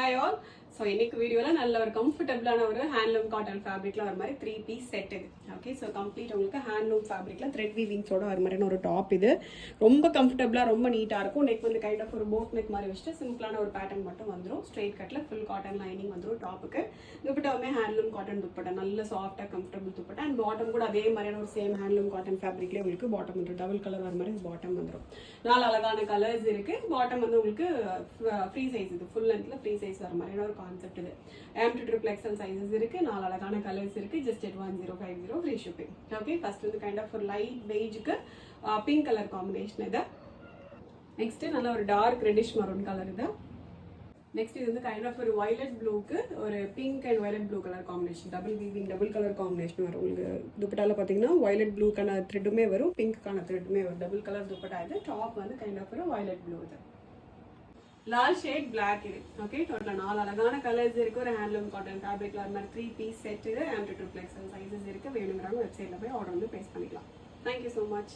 Hi all. So இன்னைக்கு வீடியோவில் நல்ல ஒரு கம்ஃபர்டபுளான ஒரு ஹேண்ட்லூம் காட்டன் ஃபேப்ரிக்கில் வர மாதிரி 3 பீஸ் செட் இது. ஓகே, ஸோ கம்ப்ளீட் உங்களுக்கு ஹேண்ட்லூம் ஃபேப்ரிக்கில் த்ரெட் வீவிங்ஸோட வர மாதிரியான ஒரு டாப் இது. ரொம்ப கம்ஃபர்டபுளாக ரொம்ப நீட்டாக இருக்கும். நெக் வந்து கைண்ட் ஆஃப் ஒரு போட் நெக் மாதிரி வச்சுட்டு சிம்பிளான ஒரு பேட்டர்ன் மட்டும் வந்துடும். ஸ்ட்ரெயிட் கட்டில் ஃபுல் காட்டன் லைனிங் வந்துடும் டாப்புக்கு. துப்பட்டாவுமே ஹேண்ட்லூம் காட்டன் துப்பட்டா, நல்ல சாஃப்டாக கம்ஃபர்டபுள் துப்பட்டா. அண்ட் பாட்டம் கூட அதே மாதிரியான ஒரு சேம் ஹேண்ட்லூம் காட்டன் ஃபேப்ரிக்லேயே உங்களுக்கு பாட்டம் வந்துடும். டபுள் கலர் வர மாதிரி பாட்டம் வந்துடும். 4 அழகான கலர்ஸ் இருக்குது. பாட்டம் வந்து உங்களுக்கு ஃப்ரீ சைஸ், இது ஃபுல் லென்த்தில் ஃப்ரீ சைஸ் வர மாதிரியான ஒரு கான்செப்ட் இது. M2XL சைஸஸ் இருக்கு. 4 அழகான கலர்ஸ் இருக்கு. Just 1050 free shipping. Okay, first வந்து கைண்ட் ஆஃப் ஒரு லைட் பெய்ஜுக்கு பிங்க் கலர் காம்பினேஷன் இது. நெக்ஸ்ட் நல்ல ஒரு டார்க் ரெட்டிஷ் மரூன் கலர் இது. நெக்ஸ்ட் இது வந்து கைண்ட் ஆஃப் ஒரு வயலட் ப்ளூக்கு ஒரு pink and violet blue colour combination, double weaving double colour combination வரும். உங்களுக்கு துப்பட்டால பார்த்தீங்கன்னா வயலட் ப்ளூக்கான த்ரெட்டுமே வரும், பிங்க்கான த்ரெட்டுமே வரும். டபுள் கலர் துப்பட்டா இது. டாப் வந்து கைண்ட் ஆஃப் ஒரு வயலட் ப்ளூ இது. லால் ஷேட் பிளாக் இது. ஓகே, டோட்டலாக 4 அழகான கலர்ஸ் இருக்குது. ஒரு ஹேண்ட்லூம் காட்டன் ஃபேப்ரிக்ல வர மாதிரி 3 பீஸ் செட் இது. M2XL சைஸஸ் இருக்குது. வேணுங்கிறவங்க வெப்சைட்டில் போய் ஆர்டர் வந்து ப்ளேஸ் பண்ணிக்கலாம். Thank you so much.